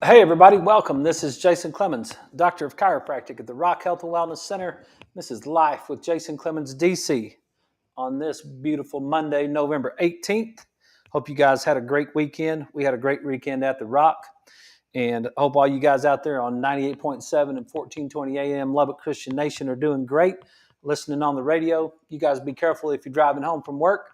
Hey, everybody, welcome. This is Jason Clemmons, Doctor of Chiropractic at the Rock Health and Wellness Center. This is Life with Jason Clemmons, DC, on this beautiful Monday, November 18th. Hope you guys had a great weekend. We had a great weekend at the Rock, and hope all you guys out there on 98.7 and 1420 AM Lubbock Christian Nation are doing great, listening on the radio. You guys be careful if you're driving home from work.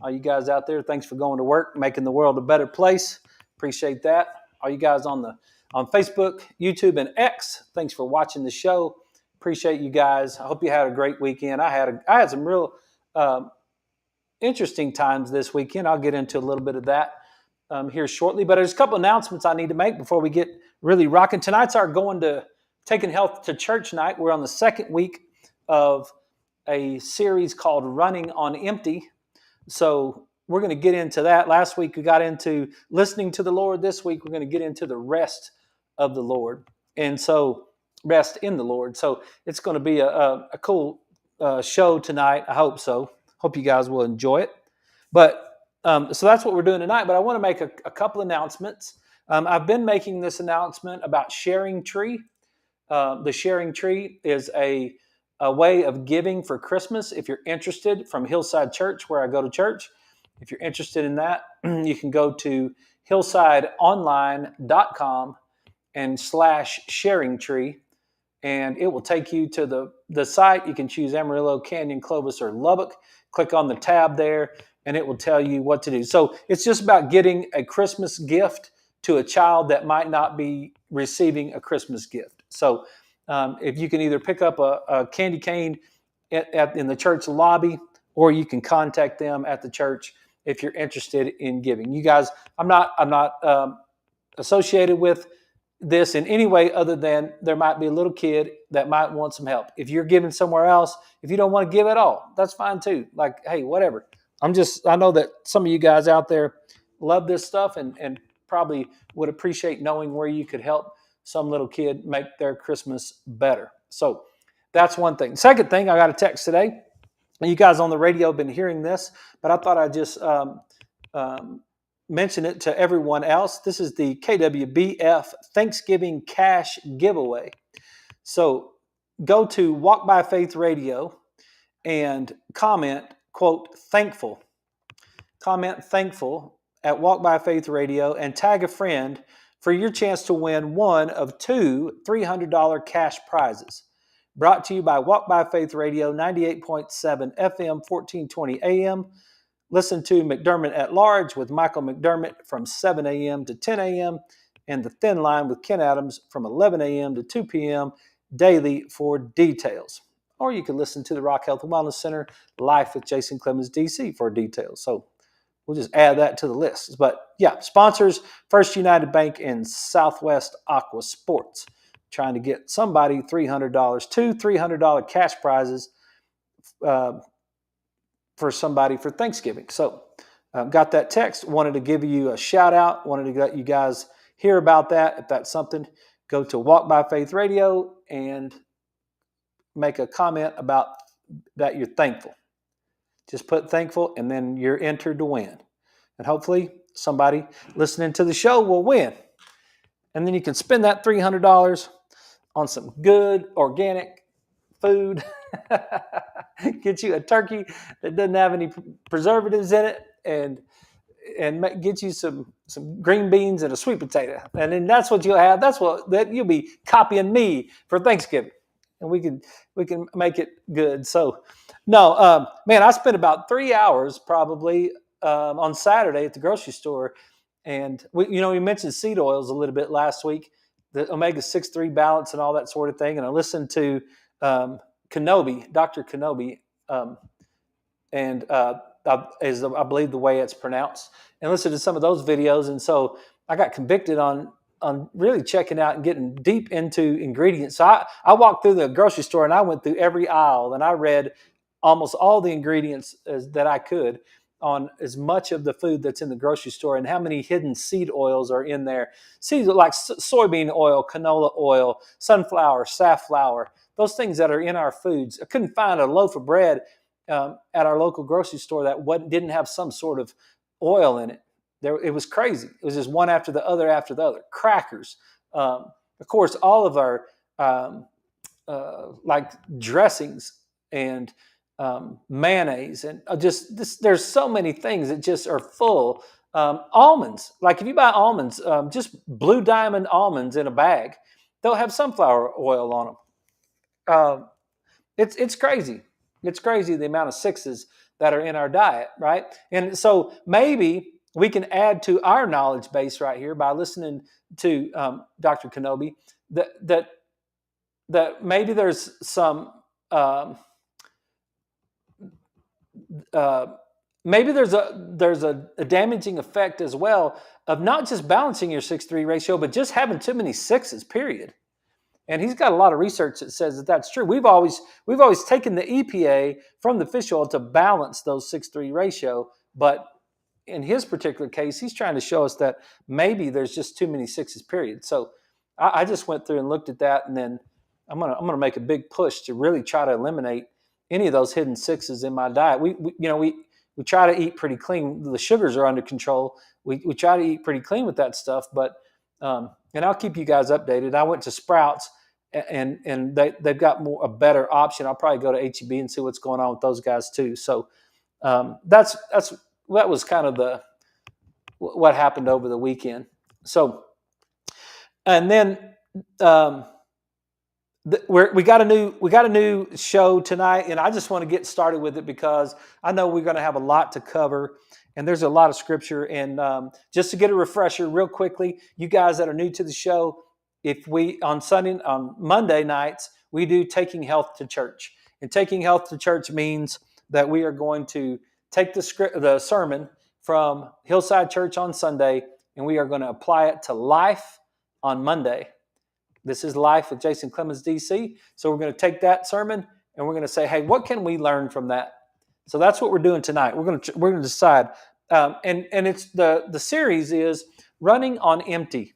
All you guys out there, thanks for going to work, making the world a better place. Appreciate that. All you guys on Facebook, YouTube, and X, thanks for watching the show. Appreciate you guys. I hope you had a great weekend. I had some real interesting times this weekend. I'll get into a little bit of that here shortly. But there's a couple announcements I need to make before we get really rocking. Tonight's our Taking Health to Church night. We're on the second week of a series called Running on Empty. So we're going to get into that. Last week we got into listening to the Lord. This week we're going to get into the rest of the Lord. And so rest in the Lord. So it's going to be a cool show tonight. I hope so. Hope you guys will enjoy it. But so that's what we're doing tonight. But I want to make a couple announcements. I've been making this announcement about Sharing Tree. The Sharing Tree is a way of giving for Christmas. If you're interested, from Hillside Church, where I go to church, if you're interested in that, you can go to hillsideonline.com and /sharing tree, and it will take you to the site. You can choose Amarillo, Canyon, Clovis, or Lubbock. Click on the tab there, and it will tell you what to do. So it's just about getting a Christmas gift to a child that might not be receiving a Christmas gift. So if you can either pick up a candy cane in the church lobby, or you can contact them at the church if you're interested in giving. You guys, I'm not associated with this in any way other than there might be a little kid that might want some help. If you're giving somewhere else, if you don't want to give at all, that's fine too. Like, hey, whatever. I know that some of you guys out there love this stuff and probably would appreciate knowing where you could help some little kid make their Christmas better. So that's one thing. Second thing, I got a text today. You guys on the radio have been hearing this, but I thought I'd just mention it to everyone else. This is the KWBF Thanksgiving Cash Giveaway. So go to Walk by Faith Radio and comment, quote, thankful. Comment thankful at Walk by Faith Radio and tag a friend for your chance to win one of two $300 cash prizes. Brought to you by Walk by Faith Radio, 98.7 FM, 1420 AM. Listen to McDermott at Large with Michael McDermott from 7 a.m. to 10 a.m. and The Thin Line with Ken Adams from 11 a.m. to 2 p.m. daily for details. Or you can listen to the Rock Health and Wellness Center, Life with Jason Clemmons, DC, for details. So we'll just add that to the list. But yeah, sponsors, First United Bank and Southwest Aqua Sports. Trying to get somebody $300, two $300 cash prizes for somebody for Thanksgiving. So got that text, wanted to give you a shout out, wanted to let you guys hear about that. If that's something, go to Walk by Faith Radio and make a comment about that you're thankful. Just put thankful and then you're entered to win. And hopefully somebody listening to the show will win. And then you can spend that $300 on some good organic food. Get you a turkey that doesn't have any preservatives in it, and get you some green beans and a sweet potato. And then that's what you'll have. That you'll be copying me for Thanksgiving. And we can make it good. So no, man, I spent about 3 hours probably on Saturday at the grocery store. And we mentioned seed oils a little bit last week, the omega-6-3 balance and all that sort of thing. And I listened to Kenobi, Dr. Kenobi, is I believe the way it's pronounced, and listened to some of those videos. And so I got convicted on really checking out and getting deep into ingredients. So I walked through the grocery store and I went through every aisle and I read almost all the ingredients that I could on as much of the food that's in the grocery store and how many hidden seed oils are in there. Seeds like soybean oil, canola oil, sunflower, safflower, those things that are in our foods. I couldn't find a loaf of bread at our local grocery store that didn't have some sort of oil in it. It was crazy. It was just one after the other after the other. Crackers, of course, all of our like dressings and mayonnaise and just this. There's so many things that just are full. Almonds, like if you buy almonds, just Blue Diamond almonds in a bag, they'll have sunflower oil on them. It's crazy. It's crazy the amount of sixes that are in our diet, right? And so maybe we can add to our knowledge base right here by listening to Dr. Kenobi that maybe there's some maybe there's a damaging effect as well of not just balancing your 6-3 ratio, but just having too many sixes. Period. And he's got a lot of research that says that that's true. We've always taken the EPA from the fish oil to balance those 6-3 ratio, but in his particular case, he's trying to show us that maybe there's just too many sixes. Period. So I just went through and looked at that, and then I'm gonna make a big push to really try to eliminate any of those hidden sixes in my diet. We try to eat pretty clean. The sugars are under control. We try to eat pretty clean with that stuff, but and I'll keep you guys updated. I went to Sprouts, and they've got a better option. I'll probably go to HEB and see what's going on with those guys too. So that was kind of what happened over the weekend. So, and then we got a new show tonight, and I just want to get started with it because I know we're going to have a lot to cover. And there's a lot of scripture. And just to get a refresher real quickly, you guys that are new to the show, on Monday nights, we do Taking Health to Church. And Taking Health to Church means that we are going to take the sermon from Hillside Church on Sunday, and we are going to apply it to life on Monday. This is Life with Jason Clemmons, DC. So we're going to take that sermon, and we're going to say, hey, what can we learn from that? So that's what we're doing tonight. We're going to decide, and it's the series is running on empty,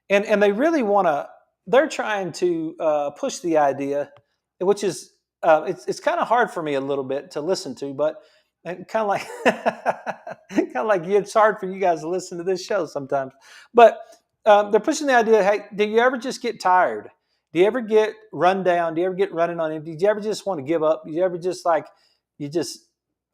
and they really want to. They're trying to push the idea, which is it's kind of hard for me a little bit to listen to, but kind of like it's hard for you guys to listen to this show sometimes. But they're pushing the idea. Hey, do you ever just get tired? Do you ever get run down? Do you ever get running on empty? Do you ever just want to give up? Do you ever just you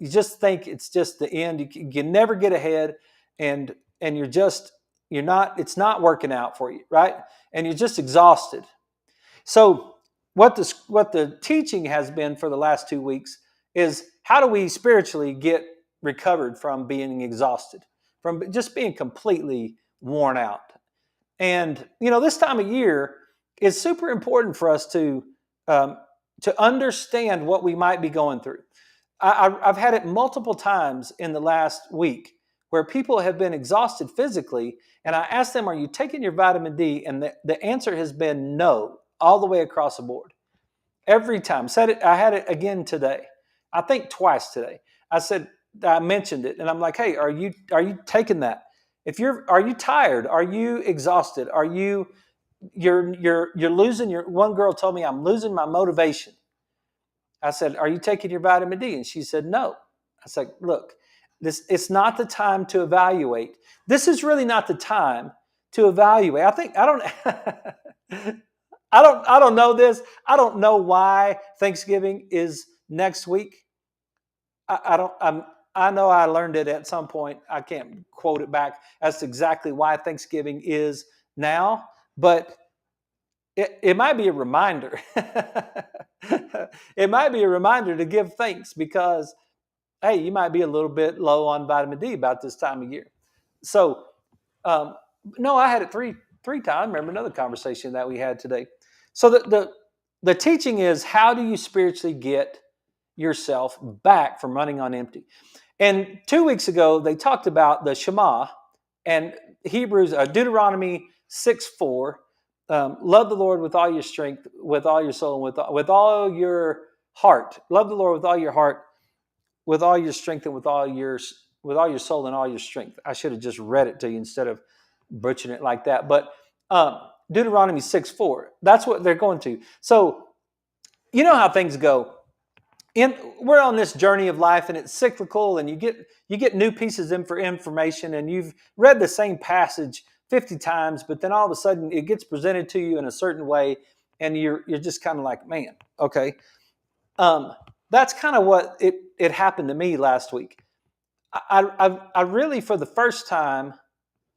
just think it's just the end. You never get ahead, and it's not working out for you, right? And you're just exhausted. So what the teaching has been for the last 2 weeks is how do we spiritually get recovered from being exhausted, from just being completely worn out. And this time of year is super important for us to understand what we might be going through. I've had it multiple times in the last week where people have been exhausted physically, and I asked them, are you taking your vitamin D? And the answer has been no, all the way across the board. Every time. I had it again today. I think twice today. I mentioned it, and I'm like, hey, are you taking that? Are you tired? Are you exhausted? Are you're losing one girl told me I'm losing my motivation. I said, are you taking your vitamin D? And she said, no. I said, look, it's not the time to evaluate. This is really not the time to evaluate. I don't know this. I don't know why Thanksgiving is next week. I know I learned it at some point. I can't quote it back as to exactly why Thanksgiving is now, but it might be a reminder. It might be a reminder to give thanks because, hey, you might be a little bit low on vitamin D about this time of year. So, no, I had it three times. Remember another conversation that we had today. So the teaching is, how do you spiritually get yourself back from running on empty? And 2 weeks ago, they talked about the Shema and Deuteronomy 6:4. Love the Lord with all your strength, with all your soul, and with all your heart. Love the Lord with all your heart, with all your strength, and with all your soul and all your strength. I should have just read it to you instead of butchering it like that. But Deuteronomy 6:4. That's what they're going to. So you know how things go we're on this journey of life, and it's cyclical, and you get new pieces of information, and you've read the same passage 50 times, but then all of a sudden it gets presented to you in a certain way, and you're just kind of like, man, okay. That's kind of what it happened to me last week. I really, for the first time,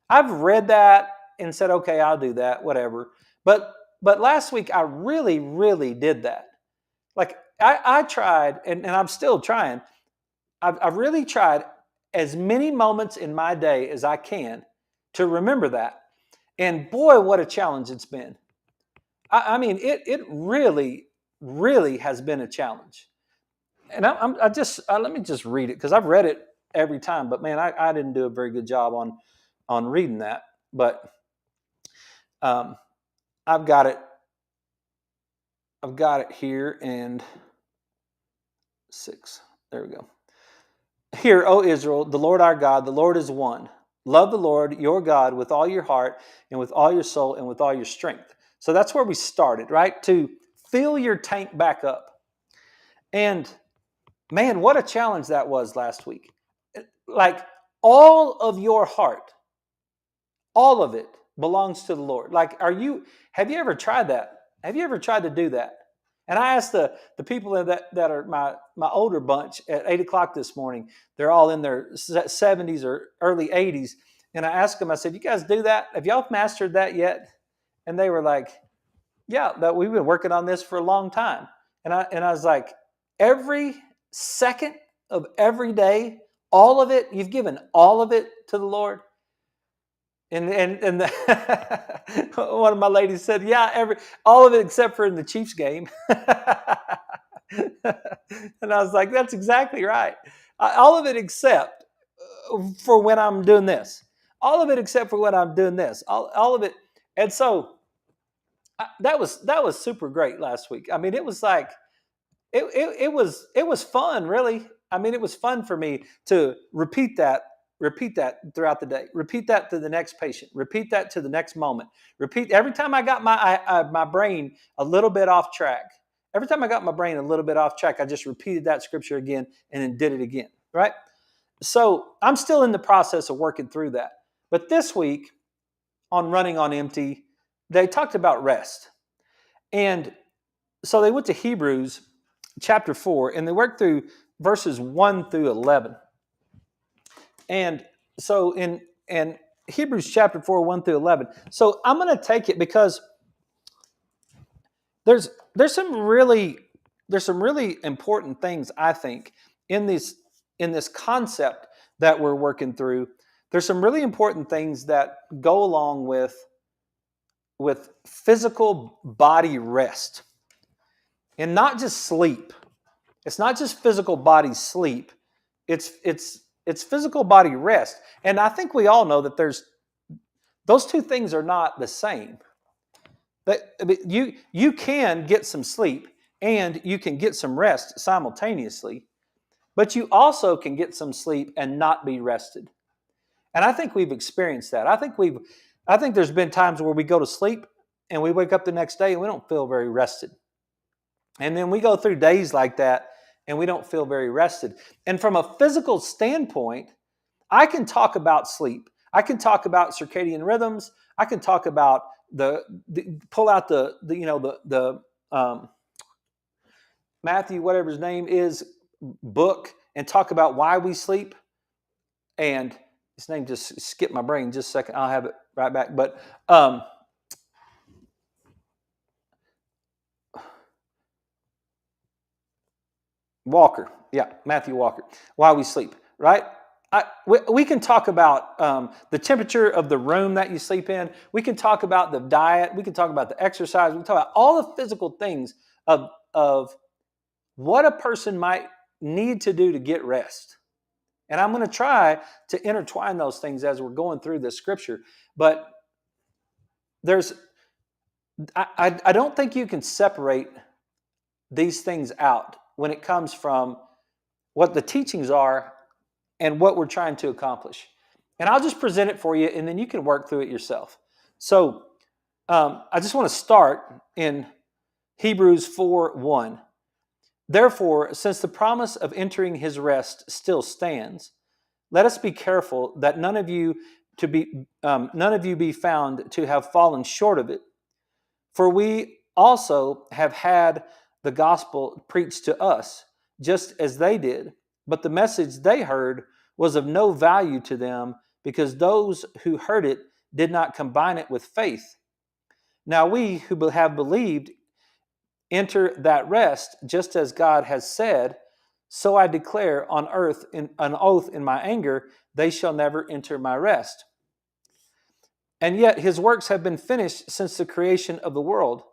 I've read that and said, okay, I'll do that, whatever. But last week I really, really did that. Like I tried, and I'm still trying. I've really tried as many moments in my day as I can to remember that. And boy, what a challenge it's been. I mean, it really, really has been a challenge. And let me just read it, because I've read it every time. But man, I didn't do a very good job on reading that. But I've got it here, and 6. There we go. Hear, O Israel, the Lord our God, the Lord is one. Love the Lord your God with all your heart and with all your soul and with all your strength. So that's where we started, right? To fill your tank back up. And man, what a challenge that was last week. Like, all of your heart, all of it belongs to the Lord. Like, have you ever tried that? Have you ever tried to do that? And I asked the people that are my older bunch at 8 o'clock this morning. They're all in their 70s or early 80s. And I asked them, I said, you guys do that? Have y'all mastered that yet? And they were like, yeah, but we've been working on this for a long time. And I was like, every second of every day, all of it, you've given all of it to the Lord. And one of my ladies said, yeah, all of it except for in the Chiefs game. And I was like, that's exactly right. All of it except for when I'm doing this. All of it except for when I'm doing this. All of it. And so that was super great last week. I mean, it was like, it was fun, really. I mean, it was fun for me to repeat that throughout the day. Repeat that to the next patient. Repeat that to the next moment. Repeat every time I got my brain a little bit off track. Every time I got my brain a little bit off track, I just repeated that scripture again and then did it again, right? So I'm still in the process of working through that. But this week on Running on Empty, they talked about rest. And so they went to Hebrews chapter 4, and they worked through verses 1 through 11. And so in Hebrews chapter 4, 1 through 11. So I'm going to take it because there's some really important things, I think, in this concept that we're working through. There's some really important things that go along with physical body rest. And not just sleep. It's not just physical body sleep. It's physical body rest. And I think we all know that those two things are not the same. But you can get some sleep and you can get some rest simultaneously, but you also can get some sleep and not be rested. And I think we've experienced that. I think there's been times where we go to sleep and we wake up the next day and we don't feel very rested. And then we go through days like that and we don't feel very rested. And from a physical standpoint, I can talk about sleep. I can talk about circadian rhythms. I can talk about pull out the Matthew, whatever his name is, book, and talk about why we sleep. And his name just skipped my brain just a second. I'll have it right back. But Walker. Yeah, Matthew Walker. Why we sleep, right? We can talk about the temperature of the room that you sleep in. We can talk about the diet. We can talk about the exercise. We can talk about all the physical things of what a person might need to do to get rest. And I'm going to try to intertwine those things as we're going through this scripture. But I don't think you can separate these things out when it comes from what the teachings are and what we're trying to accomplish. And I'll just present it for you, and then you can work through it yourself. So I just want to start in Hebrews 4:1. Therefore, since the promise of entering his rest still stands, let us be careful that none of you be found to have fallen short of it. For we also have had the gospel preached to us, just as they did. But the message they heard was of no value to them, because those who heard it did not combine it with faith. Now we who have believed enter that rest, just as God has said, so I declare on earth an oath in my anger, they shall never enter my rest. And yet his works have been finished since the creation of the world.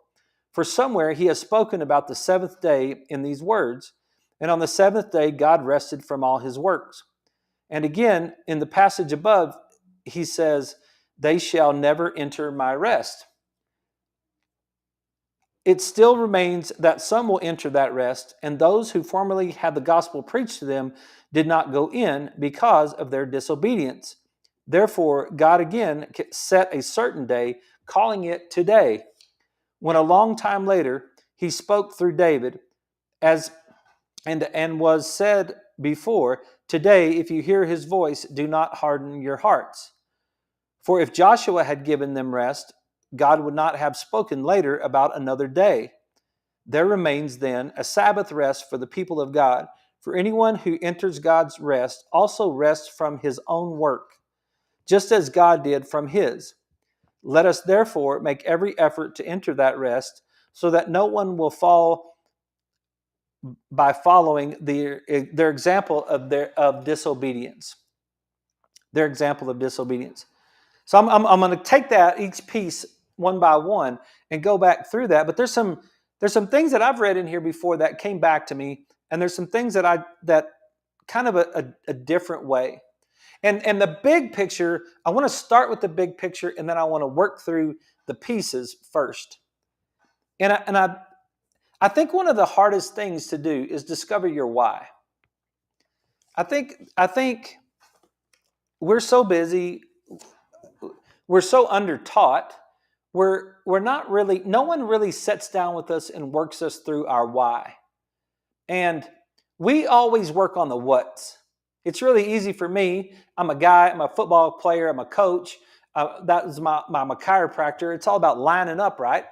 For somewhere he has spoken about the seventh day in these words, and on the seventh day God rested from all his works. And again, in the passage above, he says, they shall never enter my rest. It still remains that some will enter that rest, and those who formerly had the gospel preached to them did not go in because of their disobedience. Therefore, God again set a certain day, calling it today, when a long time later he spoke through David, and was said before, today, if you hear his voice, do not harden your hearts. For if Joshua had given them rest, God would not have spoken later about another day. There remains then a Sabbath rest for the people of God. For anyone who enters God's rest also rests from his own work, just as God did from his. Let us therefore make every effort to enter that rest, so that no one will fall by following their example of disobedience. Their example of disobedience. So I'm going to take that each piece one by one and go back through that. But there's some things that I've read in here before that came back to me, and there's some things that kind of a different way. And the big picture, I want to start with the big picture, and then I want to work through the pieces first. And I think one of the hardest things to do is discover your why. I think we're so busy, we're so undertaught, we're not really, no one really sits down with us and works us through our why. And we always work on the what's. It's really easy for me. I'm a guy, I'm a football player, I'm a coach. That was my chiropractor. It's all about lining up, right?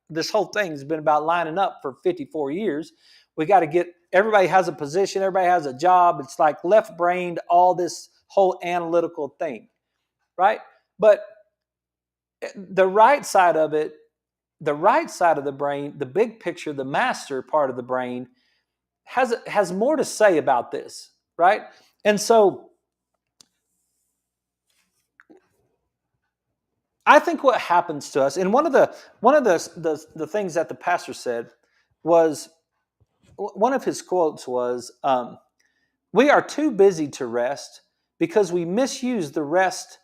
This whole thing has been about lining up for 54 years. We got to get, everybody has a position, everybody has a job. It's like left-brained, all this whole analytical thing, right? But the right side of it, the right side of the brain, the big picture, the master part of the brain has more to say about this, right? And so I think what happens to us, and one of the things that the pastor said was, one of his quotes was, we are too busy to rest because we misuse the rest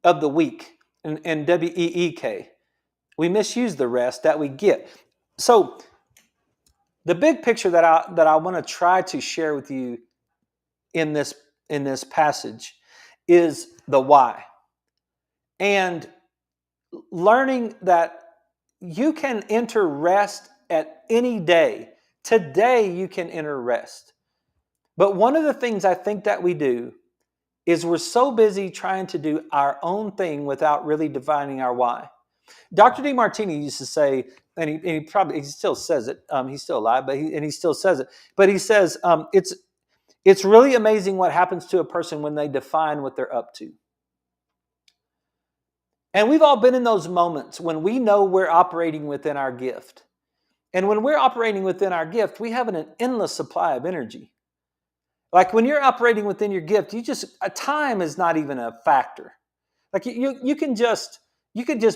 of the week, and WEEK. We misuse the rest that we get. So the big picture that I want to try to share with you in this passage is the why. And learning that you can enter rest at any day. Today you can enter rest. But one of the things I think that we do is we're so busy trying to do our own thing without really defining our why. Dr. DeMartini used to say, and he still says it. He's still alive, but he still says it. But he says it's really amazing what happens to a person when they define what they're up to. And we've all been in those moments when we know we're operating within our gift. And when we're operating within our gift, we have an endless supply of energy. Like when you're operating within your gift, time is not even a factor. Like you can just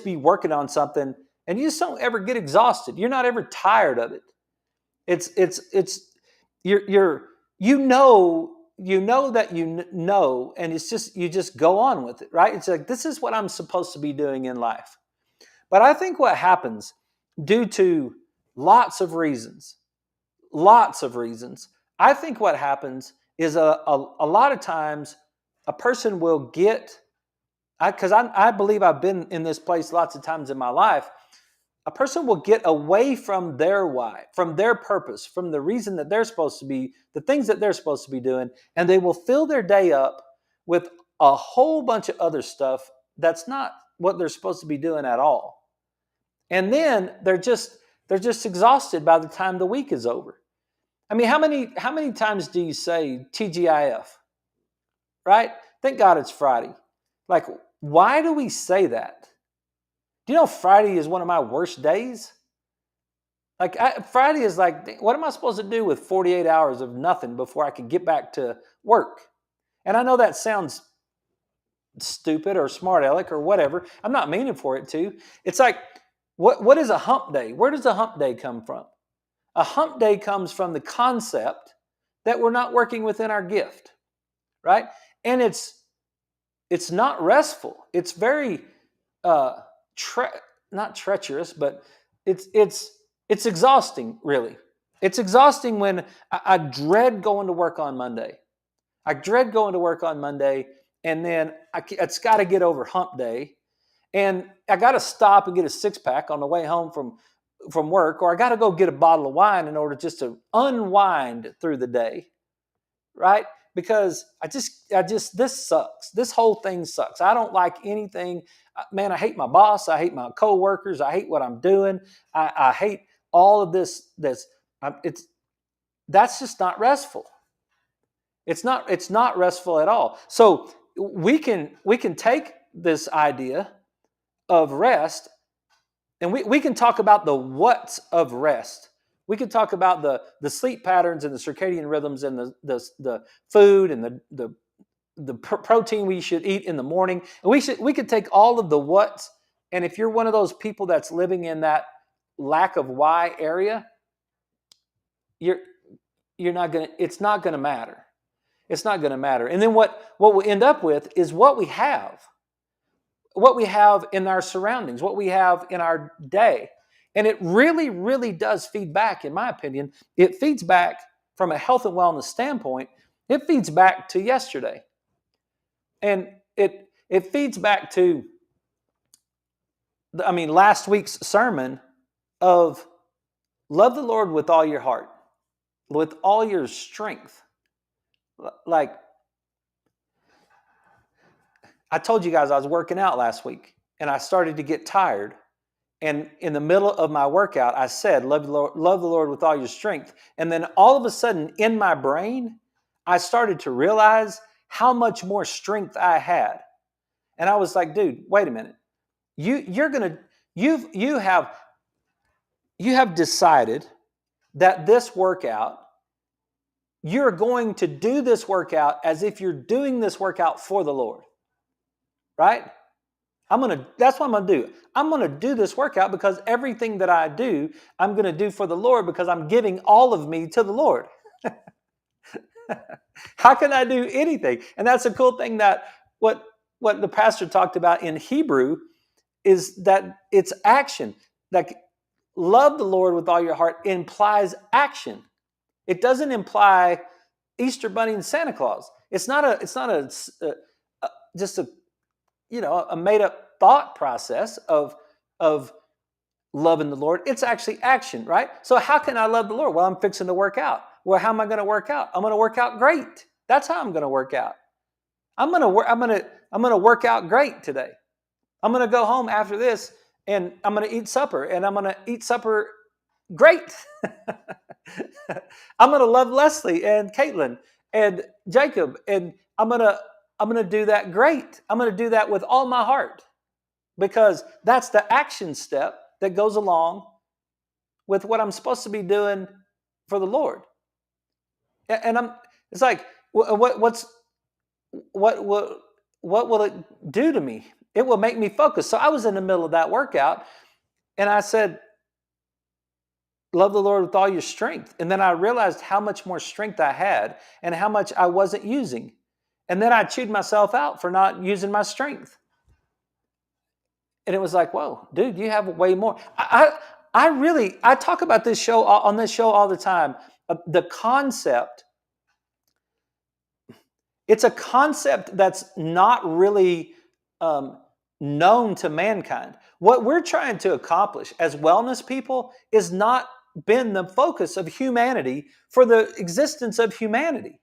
be working on something and you just don't ever get exhausted. You're not ever tired of it. You know that you know, and it's just, you just go on with it, right? It's like, this is what I'm supposed to be doing in life. But I think what happens, due to lots of reasons, I think what happens is a lot of times a person will get, because I believe I've been in this place lots of times in my life, A person will get away from their why, from their purpose, from the reason that they're supposed to be, the things that they're supposed to be doing, and they will fill their day up with a whole bunch of other stuff that's not what they're supposed to be doing at all. And then they're just exhausted by the time the week is over. I mean, how many times do you say TGIF? Right? Thank God it's Friday. Like, why do we say that? Do you know Friday is one of my worst days? Like, Friday is like, what am I supposed to do with 48 hours of nothing before I can get back to work? And I know that sounds stupid or smart aleck or whatever. I'm not meaning for it to. It's like, what is a hump day? Where does a hump day come from? A hump day comes from the concept that we're not working within our gift, right? And it's not restful. It's very not treacherous, but it's exhausting, really. It's exhausting when I dread going to work on Monday. I dread going to work on Monday, and then it's got to get over hump day, and I got to stop and get a six-pack on the way home from work, or I got to go get a bottle of wine in order just to unwind through the day, right? Because this sucks. This whole thing sucks. I don't like anything. Man, I hate my boss. I hate my coworkers. I hate what I'm doing. I hate all of this. That's just not restful. It's not restful at all. So we can take this idea of rest, and we can talk about the what's of rest. We could talk about the sleep patterns and the circadian rhythms and the food and the protein we should eat in the morning. And we could take all of the what's, and if you're one of those people that's living in that lack of why area, you're not gonna. It's not gonna matter. It's not gonna matter. And then what we'll end up with is what we have in our surroundings, what we have in our day. And it really, really does feed back, in my opinion. It feeds back from a health and wellness standpoint. It feeds back to yesterday. And it feeds back to, last week's sermon of love the Lord with all your heart, with all your strength. Like, I told you guys I was working out last week, and I started to get tired. And in the middle of my workout, I said, love the Lord with all your strength. And then all of a sudden, in my brain, I started to realize how much more strength I had. And I was like, dude, wait a minute. You have decided that this workout, you're going to do this workout as if you're doing this workout for the Lord. Right? That's what I'm going to do. I'm going to do this workout because everything that I do, I'm going to do for the Lord because I'm giving all of me to the Lord. How can I do anything? And that's a cool thing that what the pastor talked about in Hebrew is that it's action. Like, love the Lord with all your heart implies action. It doesn't imply Easter Bunny and Santa Claus. It's not just a made up thought process of loving the Lord. It's actually action, right? So how can I love the Lord? Well, I'm fixing to work out. Well, how am I going to work out? I'm going to work out great. That's how I'm going to work out. I'm going to work out great today. I'm going to go home after this and I'm going to eat supper, and I'm going to eat supper great. I'm going to love Leslie and Caitlin and Jacob, and I'm going to do that great. I'm going to do that with all my heart, because that's the action step that goes along with what I'm supposed to be doing for the Lord. And it's like, what will it do to me? It will make me focus. So I was in the middle of that workout, and I said, love the Lord with all your strength. And then I realized how much more strength I had and how much I wasn't using. And then I chewed myself out for not using my strength. And it was like, whoa, dude, you have way more. I talk about this show on this show all the time. The concept, it's a concept that's not really known to mankind. What we're trying to accomplish as wellness people is not been the focus of humanity for the existence of humanity.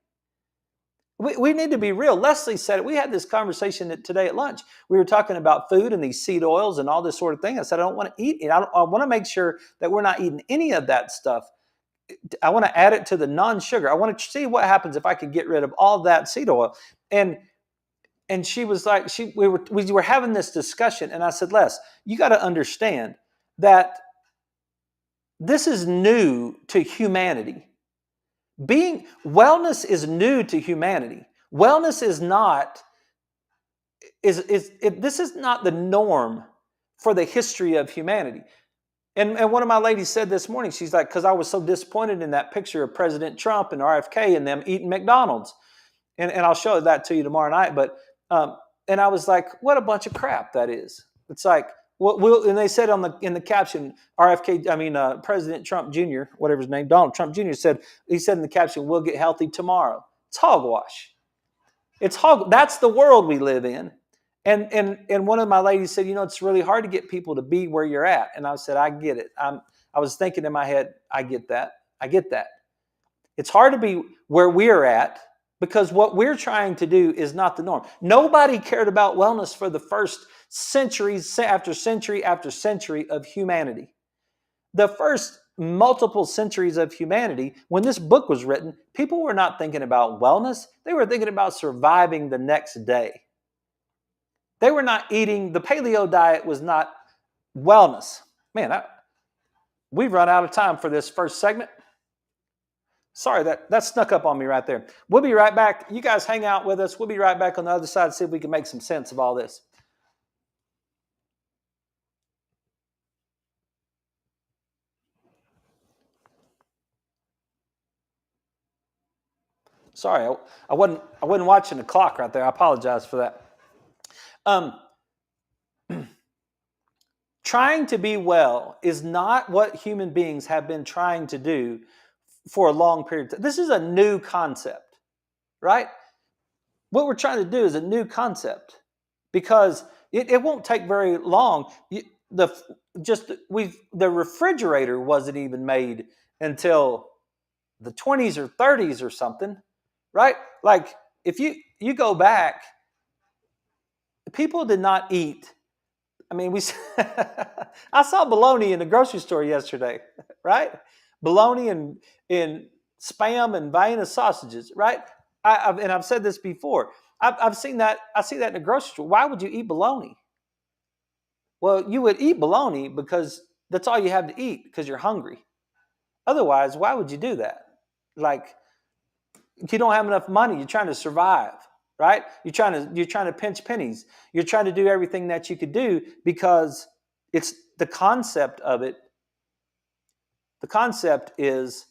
We need to be real. Leslie said it. We had this conversation today at lunch. We were talking about food and these seed oils and all this sort of thing. I said, I don't want to eat it. I want to make sure that we're not eating any of that stuff. I want to add it to the non-sugar. I want to see what happens if I could get rid of all that seed oil. And she was like, we were having this discussion, and I said, Les, you got to understand that this is new to humanity. Wellness is new to humanity. Wellness is not this is not the norm for the history of humanity. And one of my ladies said this morning, she's like, because I was so disappointed in that picture of President Trump and RFK and them eating McDonald's. And I'll show that to you tomorrow night. But and I was like, what a bunch of crap that is. It's like, and they said in the caption, President Trump Jr., whatever his name, Donald Trump Jr. he said in the caption, we'll get healthy tomorrow. It's hogwash. That's the world we live in. And one of my ladies said, it's really hard to get people to be where you're at. And I said, I get it. I was thinking in my head, I get that. It's hard to be where we're at because what we're trying to do is not the norm. Nobody cared about wellness for the first centuries after century after century of humanity. The first multiple centuries of humanity, when this book was written, people were not thinking about wellness. They were thinking about surviving the next day. They were not eating. The paleo diet was not wellness. Man, we've run out of time for this first segment. Sorry, that snuck up on me right there. We'll be right back. You guys hang out with us. We'll be right back on the other side to see if we can make some sense of all this. Sorry, I wasn't watching the clock right there. I apologize for that. Trying to be well is not what human beings have been trying to do for a long period of time. This is a new concept, right? What we're trying to do is a new concept because it won't take very long. The refrigerator wasn't even made until the 20s or 30s or something, right? Like if you go back, people did not eat. I mean, I saw bologna in the grocery store yesterday, right? Bologna and Spam and Vienna sausages, right? I've said this before. I've seen that. I see that in the grocery store. Why would you eat bologna? Well, you would eat bologna because that's all you have to eat because you're hungry. Otherwise, why would you do that? Like, if you don't have enough money, you're trying to survive, right? You're trying to pinch pennies. You're trying to do everything that you could do because it's the concept of it. The concept is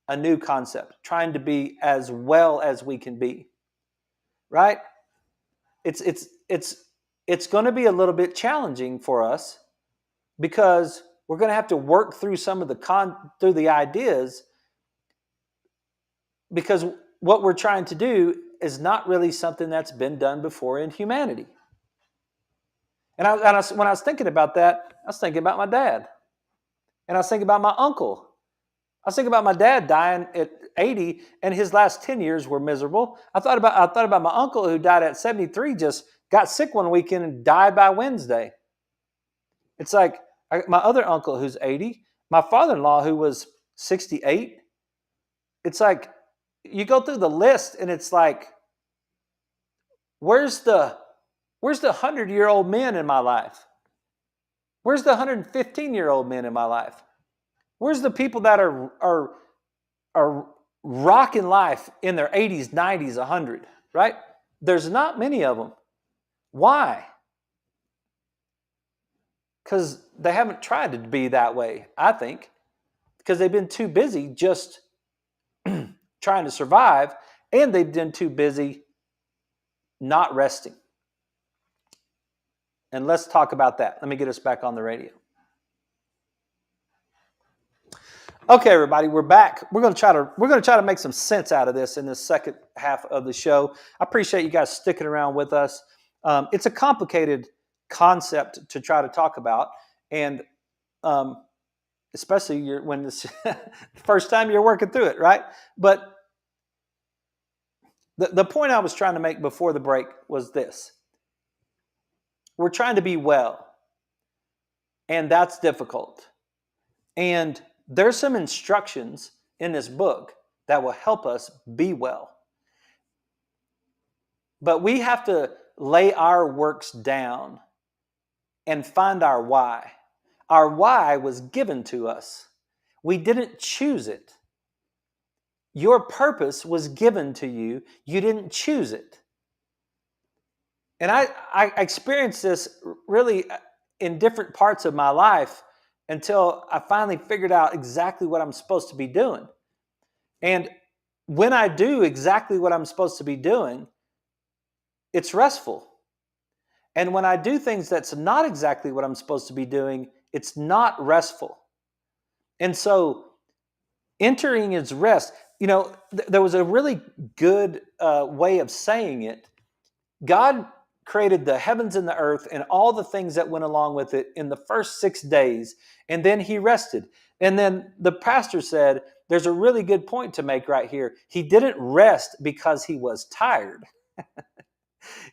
a new concept, trying to be as well as we can be, right? It's going to be a little bit challenging for us because we're going to have to work through some of the ideas because what we're trying to do is not really something that's been done before in humanity. And when I was thinking about that, I was thinking about my dad. And I was thinking about my uncle. I was thinking about my dad dying at 80, and his last 10 years were miserable. I thought about my uncle who died at 73, just got sick one weekend and died by Wednesday. It's like my other uncle who's 80, my father-in-law who was 68. It's like you go through the list, and it's like, where's the 100-year-old men in my life? Where's the 115-year-old men in my life? Where's the people that are rocking life in their 80s, 90s, 100, right? There's not many of them. Why? Because they haven't tried to be that way, I think. Because they've been too busy just trying to survive, and they've been too busy not resting. And let's talk about that. Let me get us back on the radio. Okay, everybody, we're back. We're going to try to make some sense out of this in this second half of the show. I appreciate you guys sticking around with us. It's a complicated concept to try to talk about, and especially when this first time you're working through it, right? But the point I was trying to make before the break was this. We're trying to be well, and that's difficult. And there's some instructions in this book that will help us be well. But we have to lay our works down and find our why. Our why was given to us. We didn't choose it. Your purpose was given to you. You didn't choose it. And I experienced this really in different parts of my life until I finally figured out exactly what I'm supposed to be doing. And when I do exactly what I'm supposed to be doing, it's restful. And when I do things that's not exactly what I'm supposed to be doing, it's not restful. And so entering his rest, there was a really good way of saying it. God created the heavens and the earth and all the things that went along with it in the first 6 days, and then he rested. And then the pastor said, there's a really good point to make right here. He didn't rest because he was tired.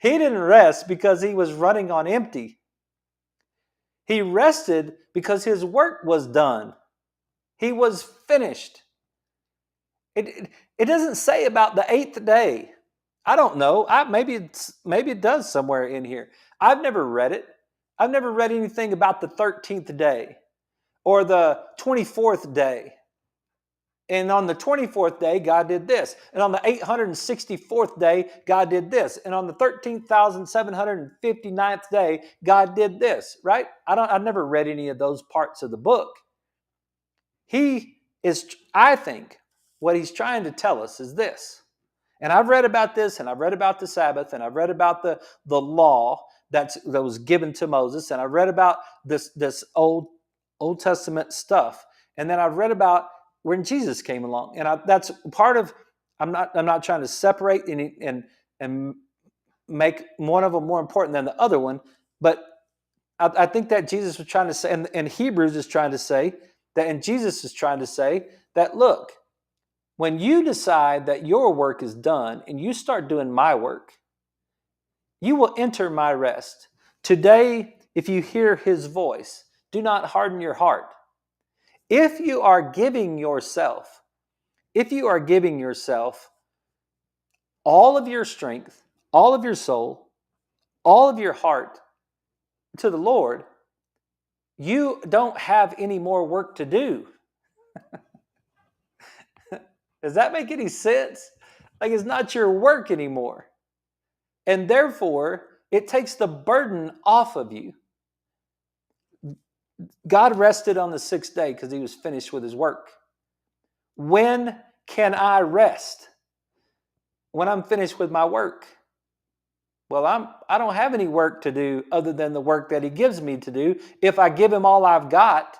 He didn't rest because he was running on empty. He rested because his work was done. He was finished. It doesn't say about the 8th day. I don't know. Maybe it does somewhere in here. I've never read it. I've never read anything about the 13th day or the 24th day. And on the 24th day, God did this. And on the 864th day, God did this. And on the 13,759th day, God did this, right? I've never read any of those parts of the book. I think what he's trying to tell us is this. And I've read about this, and I've read about the Sabbath, and I've read about the law that was given to Moses, and I've read about this Old Testament stuff. And then I've read about when Jesus came along, and that's part of. I'm not trying to separate and make one of them more important than the other one, but I think that Jesus was trying to say, and Hebrews is trying to say that, and Jesus is trying to say that. Look, when you decide that your work is done and you start doing my work, you will enter my rest. Today, if you hear his voice, do not harden your heart. If you are giving yourself all of your strength, all of your soul, all of your heart to the Lord, you don't have any more work to do. Does that make any sense? Like, it's not your work anymore. And therefore, it takes the burden off of you. God rested on the 6th day because he was finished with his work. When can I rest? When I'm finished with my work. Well, I don't have any work to do other than the work that he gives me to do. If I give him all I've got,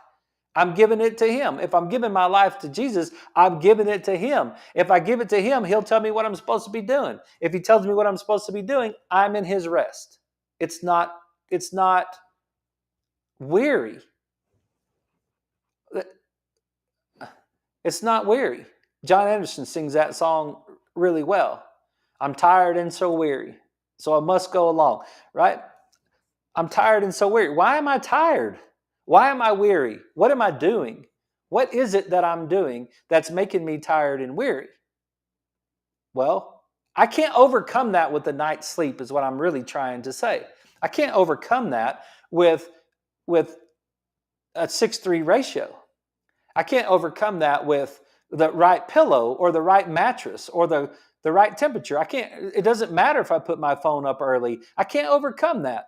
I'm giving it to him. If I'm giving my life to Jesus, I'm giving it to him. If I give it to him, he'll tell me what I'm supposed to be doing. If he tells me what I'm supposed to be doing, I'm in his rest. It's not weary. It's not weary. John Anderson sings that song really well. I'm tired and so weary, so I must go along, right? I'm tired and so weary. Why am I tired? Why am I weary? What am I doing? What is it that I'm doing that's making me tired and weary? Well, I can't overcome that with a night's sleep is what I'm really trying to say. I can't overcome that with a 6:3 ratio. I can't overcome that with the right pillow or the right mattress or the right temperature. It doesn't matter if I put my phone up early. I can't overcome that.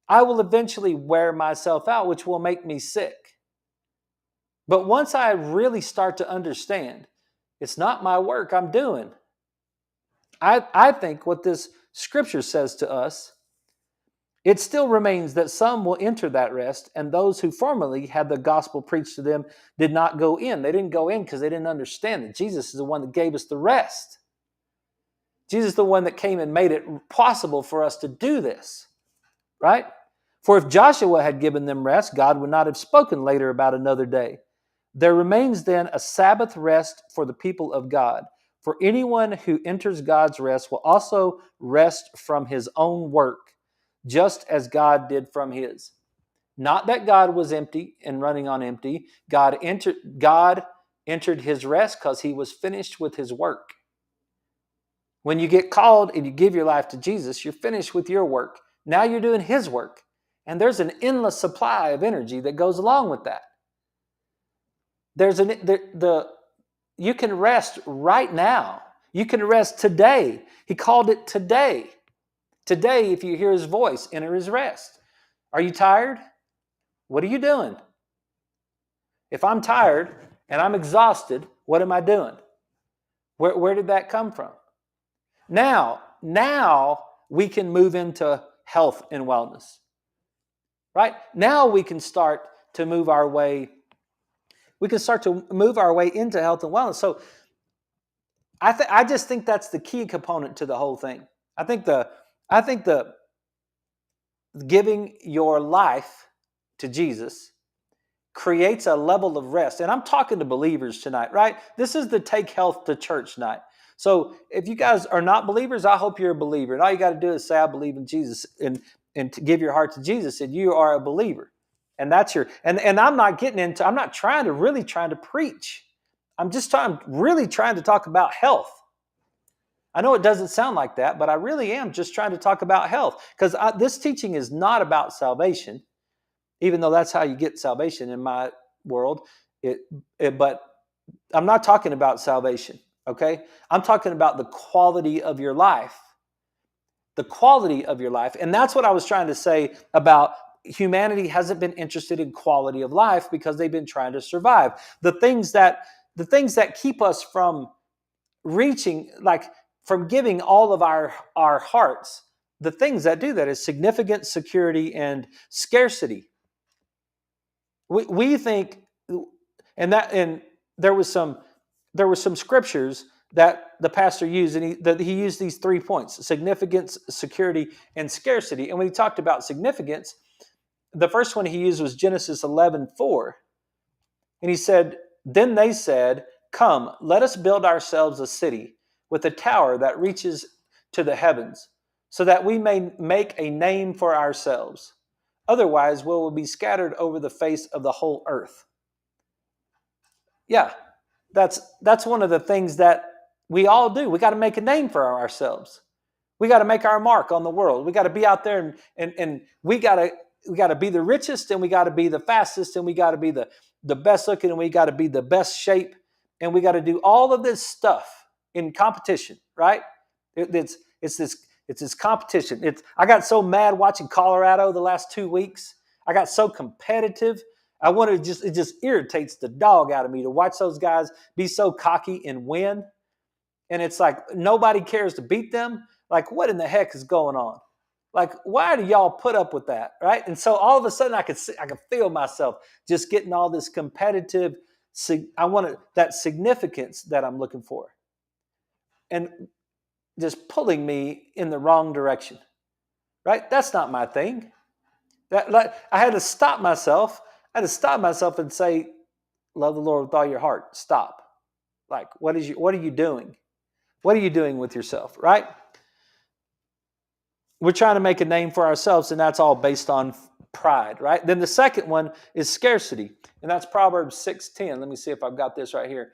I will eventually wear myself out, which will make me sick. But once I really start to understand, it's not my work I'm doing. I think what this scripture says to us, it still remains that some will enter that rest, and those who formerly had the gospel preached to them did not go in. They didn't go in because they didn't understand it. Jesus is the one that gave us the rest. Jesus is the one that came and made it possible for us to do this, right? For if Joshua had given them rest, God would not have spoken later about another day. There remains then a Sabbath rest for the people of God. For anyone who enters God's rest will also rest from his own work, just as God did from his. Not that God was empty and running on empty. God entered his rest because he was finished with his work. When you get called and you give your life to Jesus, you're finished with your work. Now you're doing his work. And there's an endless supply of energy that goes along with that. You can rest right now. You can rest today. He called it today. Today, if you hear his voice, enter his rest. Are you tired? What are you doing? If I'm tired and I'm exhausted, what am I doing? Where did that come from? Now we can move into health and wellness. Right? Now we can start to move our way. We can start to move our way into health and wellness. So I just think that's the key component to the whole thing. I think the giving your life to Jesus creates a level of rest. And I'm talking to believers tonight, right? This is the Take Health to Church night. So if you guys are not believers, I hope you're a believer. And all you got to do is say, I believe in Jesus, and to give your heart to Jesus, and you are a believer. And that's and I'm not trying to preach. I'm really trying to talk about health. I know it doesn't sound like that, but I really am just trying to talk about health, because this teaching is not about salvation, even though that's how you get salvation in my world. But I'm not talking about salvation, okay? I'm talking about the quality of your life. The quality of your life. And that's what I was trying to say about humanity hasn't been interested in quality of life because they've been trying to survive. The things that keep us from reaching, like from giving all of our hearts, the things that do that is significance, security, and scarcity. We think, and there was some scriptures that the pastor used, and he used these 3 points: significance, security, and scarcity. And when he talked about significance, the first one he used was Genesis 11:4. And he said, then they said, come, let us build ourselves a city with a tower that reaches to the heavens, so that we may make a name for ourselves. Otherwise, we will be scattered over the face of the whole earth. Yeah, that's one of the things that we all do. We got to make a name for ourselves. We got to make our mark on the world. We got to be out there and we got to be the richest, and we got to be the fastest, and we got to be the best looking, and we got to be the best shape, and we got to do all of this stuff in competition, right? It's this competition. I got so mad watching Colorado the last 2 weeks. I got so competitive. It just irritates the dog out of me to watch those guys be so cocky and win. And it's like nobody cares to beat them. Like, what in the heck is going on? Like, why do y'all put up with that, right? And so all of a sudden I could feel myself just getting all this competitive. I want that significance that I'm looking for, and just pulling me in the wrong direction, right? That's not my thing. I had to stop myself. I had to stop myself and say, love the Lord with all your heart. Stop. Like, what are you doing? What are you doing with yourself, right? We're trying to make a name for ourselves, and that's all based on pride, right? Then the second one is scarcity, and that's Proverbs 6:10. Let me see if I've got this right here.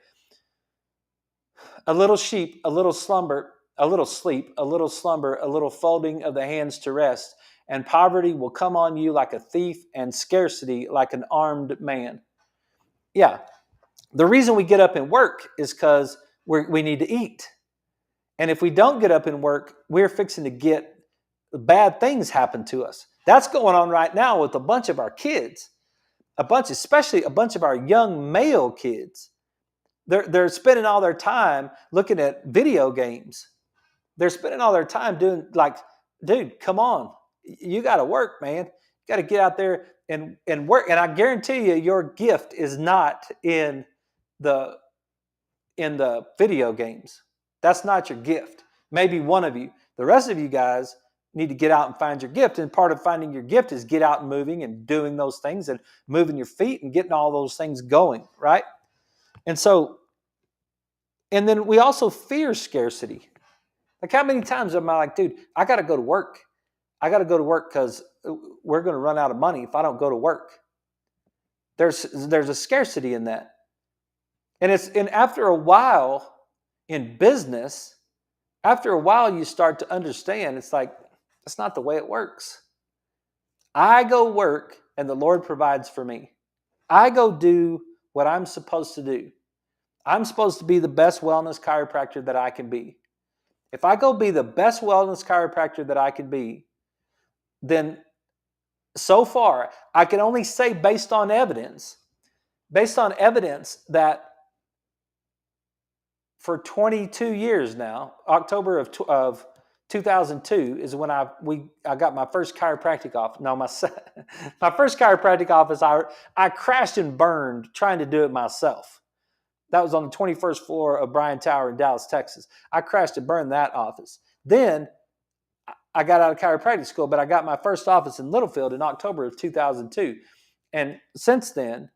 A little sheep, a little slumber, a little sleep, a little slumber, a little folding of the hands to rest, and poverty will come on you like a thief, and scarcity like an armed man. Yeah, the reason we get up and work is because we need to eat. And if we don't get up and work, we're fixing to get bad things happen to us. That's going on right now with a bunch of our kids, especially a bunch of our young male kids. They're spending all their time looking at video games. They're spending all their time doing, like, dude, come on. You got to work, man. You got to get out there and work. And I guarantee you, your gift is not in the video games. That's not your gift. Maybe one of you. The rest of you guys need to get out and find your gift. And part of finding your gift is get out and moving and doing those things and moving your feet and getting all those things going, right? And then we also fear scarcity. Like, how many times am I like, dude, I got to go to work. I got to go to work because we're going to run out of money if I don't go to work. There's a scarcity in that. And after a while in business, after a while you start to understand, it's like, that's not the way it works. I go work and the Lord provides for me. I go do what I'm supposed to do. I'm supposed to be the best wellness chiropractor that I can be. If I go be the best wellness chiropractor that I can be, then so far, I can only say based on evidence that for 22 years now, October of 2002 is when I got my first chiropractic office. No, my first chiropractic office, I crashed and burned trying to do it myself. That was on the 21st floor of Bryan Tower in Dallas, Texas. I crashed and burned that office. Then I got out of chiropractic school, but I got my first office in Littlefield in October of 2002. And since then,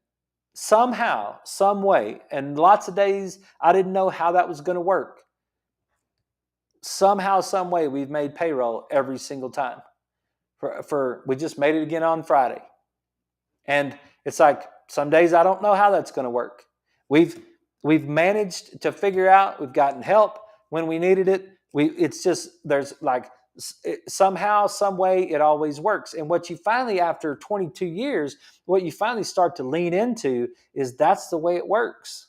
somehow, some way, and lots of days I didn't know how that was going to work. Somehow, some way, we've made payroll every single time. We just made it again on Friday. And it's like, some days I don't know how that's going to work. We've managed to figure out, we've gotten help when we needed it. It's just, there's like, somehow, some way, it always works. And what you finally, after 22 years, what you finally start to lean into is that's the way it works.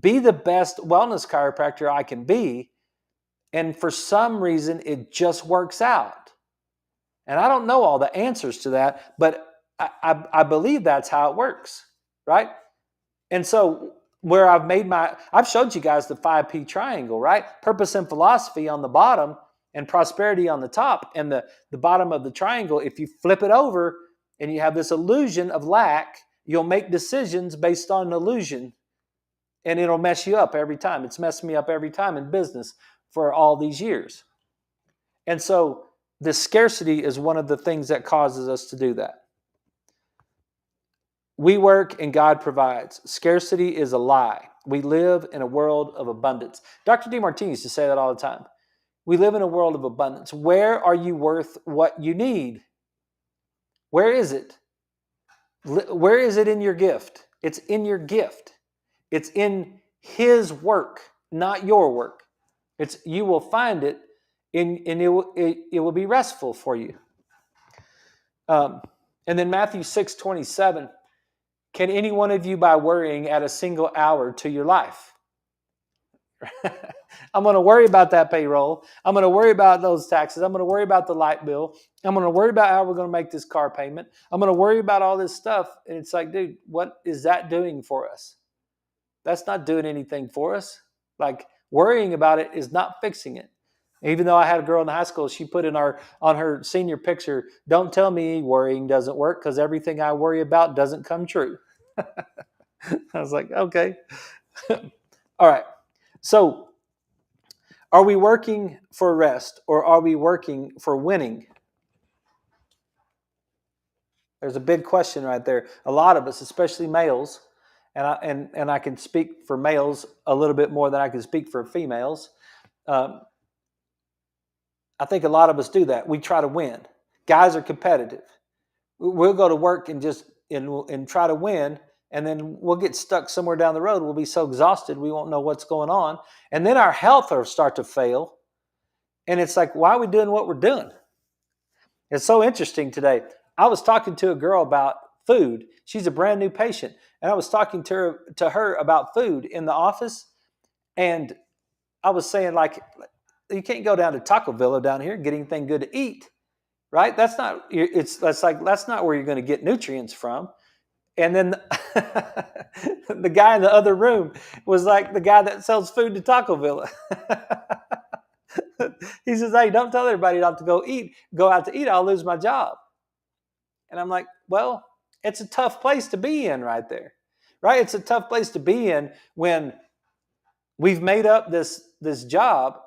Be the best wellness chiropractor I can be. And for some reason, it just works out. And I don't know all the answers to that, but I believe that's how it works, right? And so where I've showed you guys the 5P triangle, right? Purpose and philosophy on the bottom and prosperity on the top. And the bottom of the triangle, if you flip it over and you have this illusion of lack, you'll make decisions based on an illusion. And it'll mess you up every time. It's messed me up every time in business for all these years. And so the scarcity is one of the things that causes us to do that. We work and God provides. Scarcity is a lie. We live in a world of abundance. Dr. DeMartini used to say that all the time. We live in a world of abundance. Where are you worth what you need? Where is it? Where is it in your gift? It's in your gift. It's in His work, not your work. You will find it, and it will be restful for you. And then Matthew 6:27. Can any one of you, by worrying, add a single hour to your life? I'm going to worry about that payroll. I'm going to worry about those taxes. I'm going to worry about the light bill. I'm going to worry about how we're going to make this car payment. I'm going to worry about all this stuff. And it's like, dude, what is that doing for us? That's not doing anything for us. Like, worrying about it is not fixing it. Even though I had a girl in high school, she put on her senior picture, don't tell me worrying doesn't work because everything I worry about doesn't come true. I was like, okay. All right. So are we working for rest or are we working for winning? There's a big question right there. A lot of us, especially males, and I can speak for males a little bit more than I can speak for females. I think a lot of us do that. We try to win. Guys are competitive. We'll go to work and try to win, and then we'll get stuck somewhere down the road. We'll be so exhausted we won't know what's going on, and then our health will start to fail. And it's like, why are we doing what we're doing? It's so interesting today. I was talking to a girl about food. She's a brand new patient, and I was talking to her about food in the office, and I was saying, like, you can't go down to Taco Villa down here and get anything good to eat, right? That's not where you're going to get nutrients from. And then the guy in the other room was like the guy that sells food to Taco Villa. He says, hey, don't tell everybody not to go out to eat. I'll lose my job. And I'm like, well, it's a tough place to be in right there, right? It's a tough place to be in when we've made up this job,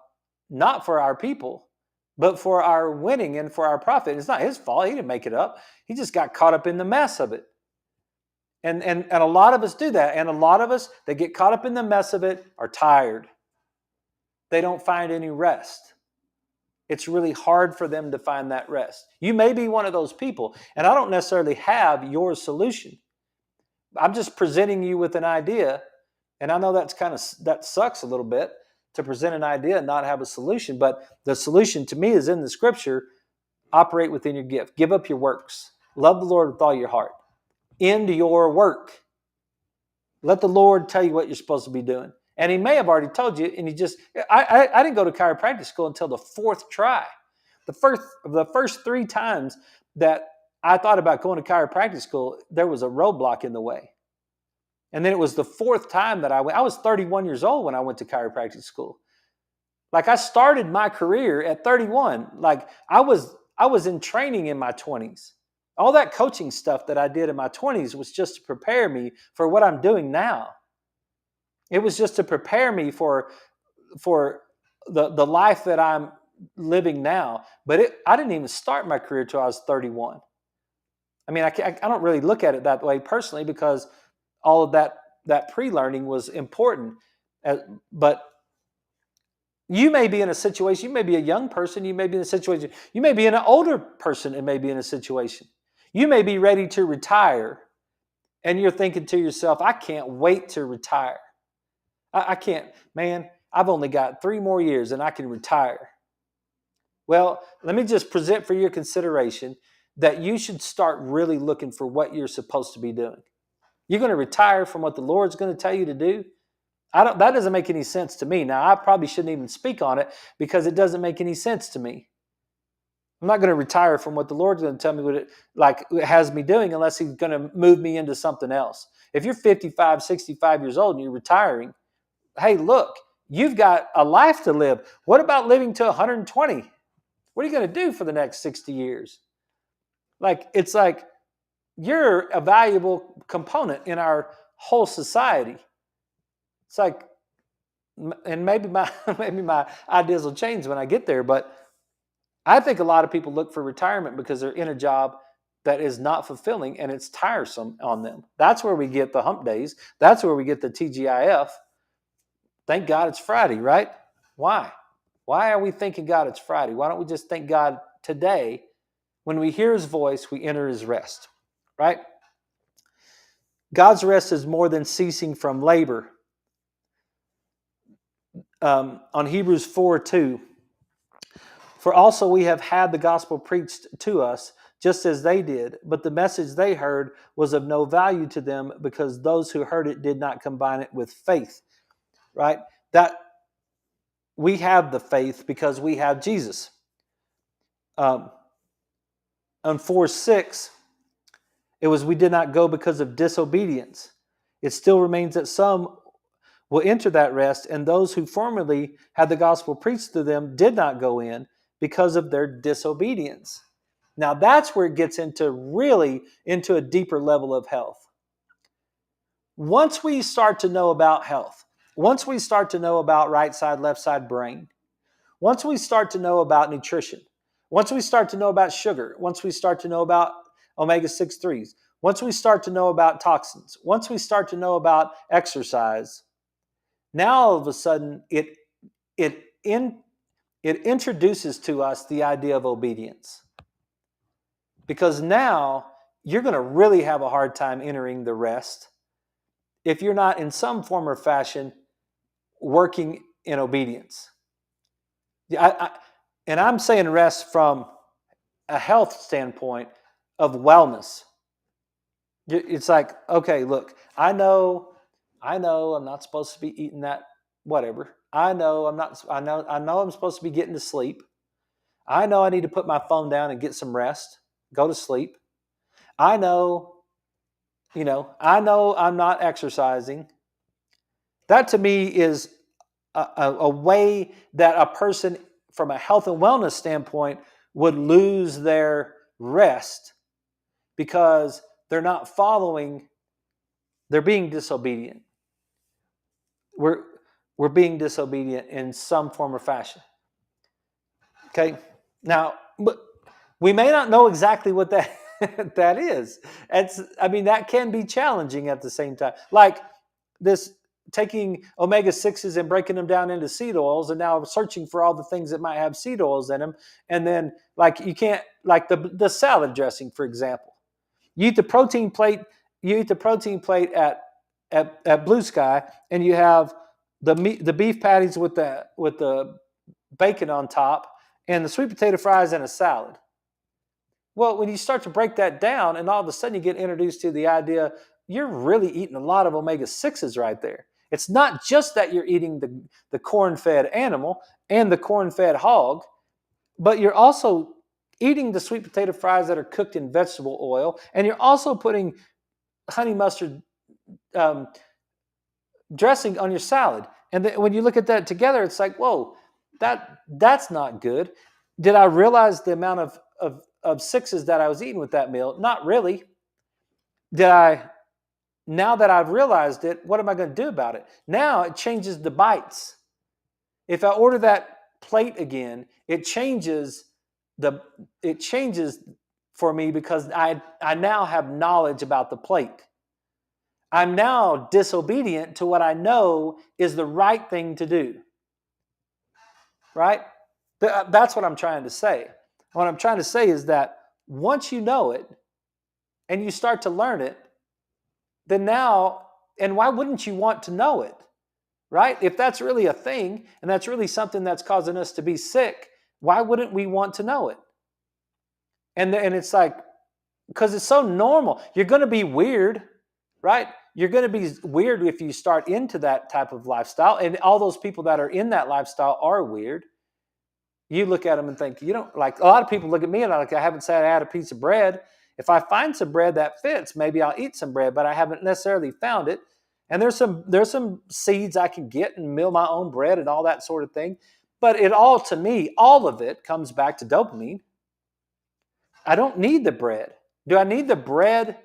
not for our people, but for our winning and for our profit. It's not his fault. He didn't make it up. He just got caught up in the mess of it. And a lot of us do that. And a lot of us that get caught up in the mess of it are tired. They don't find any rest. It's really hard for them to find that rest. You may be one of those people, and I don't necessarily have your solution. I'm just presenting you with an idea, and I know that sucks a little bit to present an idea and not have a solution, but the solution to me is in the scripture. Operate within your gift. Give up your works. Love the Lord with all your heart. End your work. Let the Lord tell you what you're supposed to be doing. And he may have already told you, and I didn't go to chiropractic school until the fourth try. The first 3 times that I thought about going to chiropractic school, there was a roadblock in the way. And then it was the 4th time that I went. I was 31 years old when I went to chiropractic school. Like, I started my career at 31. Like, I was in training in my 20s. All that coaching stuff that I did in my 20s was just to prepare me for what I'm doing now. It was just to prepare me for the life that I'm living now. But I didn't even start my career till I was 31. I mean, I don't really look at it that way personally, because all of that pre-learning was important. But you may be in a situation, you may be a young person, you may be in a situation, you may be an older person and may be in a situation. You may be ready to retire, and you're thinking to yourself, I can't wait to retire. I can't, man, I've only got 3 more years and I can retire. Well, let me just present for your consideration that you should start really looking for what you're supposed to be doing. You're going to retire from what the Lord's going to tell you to do? That doesn't make any sense to me. Now, I probably shouldn't even speak on it because it doesn't make any sense to me. I'm not going to retire from what the Lord's going to tell me what it has me doing, unless he's going to move me into something else. If you're 55, 65 years old and you're retiring, hey, look, you've got a life to live. What about living to 120? What are you going to do for the next 60 years? It's like you're a valuable component in our whole society. It's like, and maybe my ideas will change when I get there, but I think a lot of people look for retirement because they're in a job that is not fulfilling and it's tiresome on them. That's where we get the hump days. That's where we get the TGIF. Thank God it's Friday, right? Why? Why are we thanking God it's Friday? Why don't we just thank God today? When we hear his voice, we enter his rest, right? God's rest is more than ceasing from labor. On Hebrews 4:2, for also we have had the gospel preached to us, just as they did, but the message they heard was of no value to them, because those who heard it did not combine it with faith, right? That we have the faith because we have Jesus. On 4:6, it was, we did not go because of disobedience. It still remains that some will enter that rest, and those who formerly had the gospel preached to them did not go in because of their disobedience. Now that's where it gets into a deeper level of health. Once we start to know about health, once we start to know about right side, left side brain, once we start to know about nutrition, once we start to know about sugar, once we start to know about omega-6 3s, once we start to know about toxins, once we start to know about exercise, now all of a sudden it introduces to us the idea of obedience. Because now you're going to really have a hard time entering the rest if you're not in some form or fashion working in obedience. And I'm saying rest from a health standpoint of wellness. It's like, okay, look, I know I'm not supposed to be eating that whatever. I know I'm supposed to be getting to sleep. I know I need to put my phone down and get some rest, go to sleep. I know I'm not exercising. That to me is a way that a person from a health and wellness standpoint would lose their rest because they're not following, they're being disobedient. We're being disobedient in some form or fashion. Okay? Now, but we may not know exactly what that that is. That can be challenging at the same time. Like this taking omega-6s and breaking them down into seed oils and now searching for all the things that might have seed oils in them. And then like you can't, like the salad dressing, for example. You eat the protein plate, at Blue Sky, and you have the beef patties with the bacon on top and the sweet potato fries and a salad. Well, when you start to break that down, and all of a sudden you get introduced to the idea you're really eating a lot of omega-6s right there. It's not just that you're eating the corn-fed animal and the corn-fed hog, but you're also eating the sweet potato fries that are cooked in vegetable oil, and you're also putting honey mustard dressing on your salad. And then when you look at that together, it's like, whoa, that's not good. Did I realize the amount of sixes that I was eating with that meal? Not really. Now that I've realized it, what am I going to do about it? Now it changes the bites. If I order that plate again, it changes for me because I now have knowledge about the plate. I'm now disobedient to what I know is the right thing to do. Right? That's what I'm trying to say. What I'm trying to say is that once you know it and you start to learn it, then now, and why wouldn't you want to know it? Right? If that's really a thing and that's really something that's causing us to be sick, why wouldn't we want to know it? And it's like, because it's so normal. You're going to be weird, right? You're going to be weird if you start into that type of lifestyle. And all those people that are in that lifestyle are weird. You look at them and think, you don't, like a lot of people look at me and I haven't said I had a piece of bread. If I find some bread that fits, maybe I'll eat some bread, but I haven't necessarily found it. And there's some seeds I can get and mill my own bread and all that sort of thing. But to me, all of it comes back to dopamine. I don't need the bread. Do I need the bread?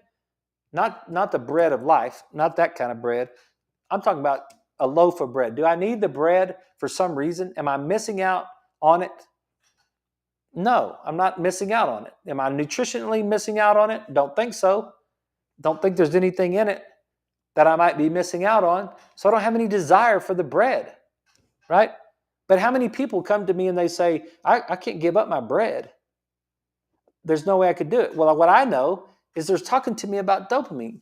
Not the bread of life, not that kind of bread. I'm talking about a loaf of bread. Do I need the bread for some reason? Am I missing out on it? No, I'm not missing out on it. Am I nutritionally missing out on it? Don't think so. Don't think there's anything in it that I might be missing out on. So I don't have any desire for the bread, right? But how many people come to me and they say, I can't give up my bread. There's no way I could do it. Well, what I know is they're talking to me about dopamine.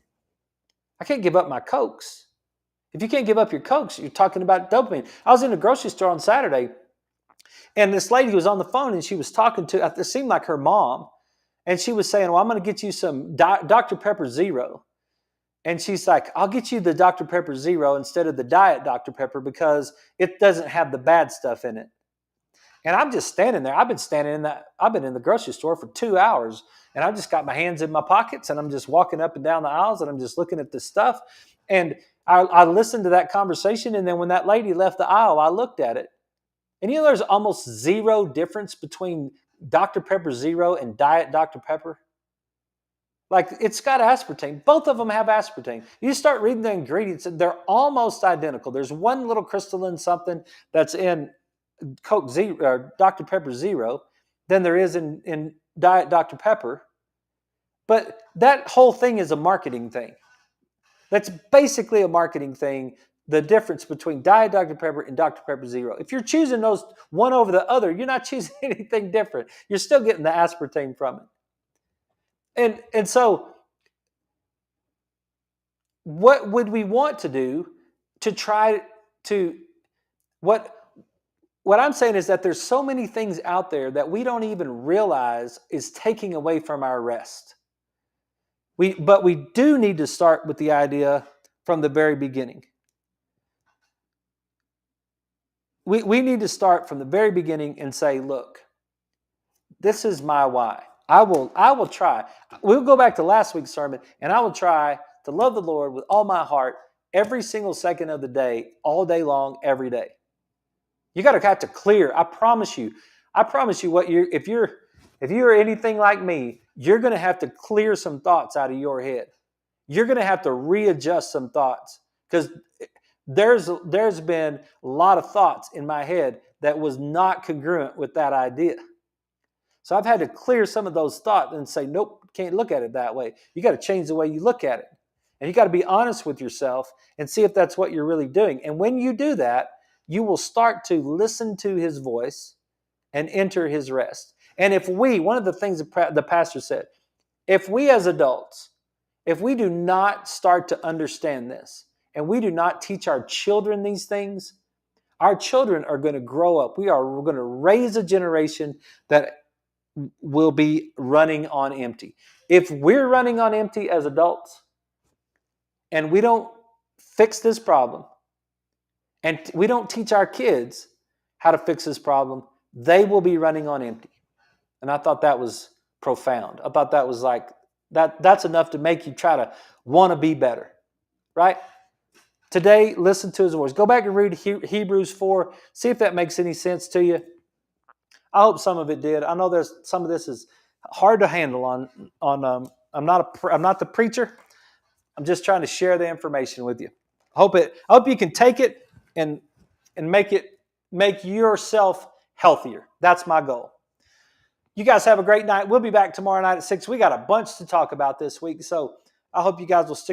I can't give up my Cokes. If you can't give up your Cokes, you're talking about dopamine. I was in a grocery store on Saturday, and this lady was on the phone, and she was talking to, it seemed like her mom, and she was saying, well, I'm going to get you some Dr. Pepper Zero. And she's like, I'll get you the Dr. Pepper Zero instead of the Diet Dr. Pepper because it doesn't have the bad stuff in it. And I'm just standing there. I've been in the grocery store for 2 hours, and I've just got my hands in my pockets, and I'm just walking up and down the aisles, and I'm just looking at this stuff. And I listened to that conversation, and then when that lady left the aisle, I looked at it. And there's almost zero difference between Dr. Pepper Zero and Diet Dr. Pepper. Like, it's got aspartame. Both of them have aspartame. You start reading the ingredients, and they're almost identical. There's one little crystalline something that's in Coke Zero or Dr. Pepper Zero than there is in Diet Dr. Pepper. But that whole thing is a marketing thing. That's basically a marketing thing, the difference between Diet Dr. Pepper and Dr. Pepper Zero. If you're choosing those one over the other, you're not choosing anything different. You're still getting the aspartame from it. And so what would we want to do to try to, what I'm saying is that there's so many things out there that we don't even realize is taking away from our rest. But we do need to start with the idea from the very beginning. We need to start from the very beginning and say, look, this is my why. I will try. We'll go back to last week's sermon, and I will try to love the Lord with all my heart every single second of the day, all day long, every day. You got to have to clear. I promise you if you're anything like me, you're going to have to clear some thoughts out of your head. You're going to have to readjust some thoughts because there's been a lot of thoughts in my head that was not congruent with that idea. So I've had to clear some of those thoughts and say, nope, can't look at it that way. You got to change the way you look at it. And you got to be honest with yourself and see if that's what you're really doing. And when you do that, you will start to listen to his voice and enter his rest. And if we, one of the things the pastor said, if we as adults, if we do not start to understand this and we do not teach our children these things, our children are going to grow up. We're going to raise a generation that will be running on empty. If we're running on empty as adults and we don't fix this problem and we don't teach our kids how to fix this problem, they will be running on empty. And I thought that was profound. I thought that was like, that's enough to make you try to want to be better, right? Today, listen to his voice. Go back and read Hebrews 4. See if that makes any sense to you. I hope some of it did. I know there's some of this is hard to handle on I'm not the preacher. I'm just trying to share the information with you. I hope you can take it and make yourself healthier. That's my goal. You guys have a great night. We'll be back tomorrow night at 6. We got a bunch to talk about this week, so I hope you guys will stick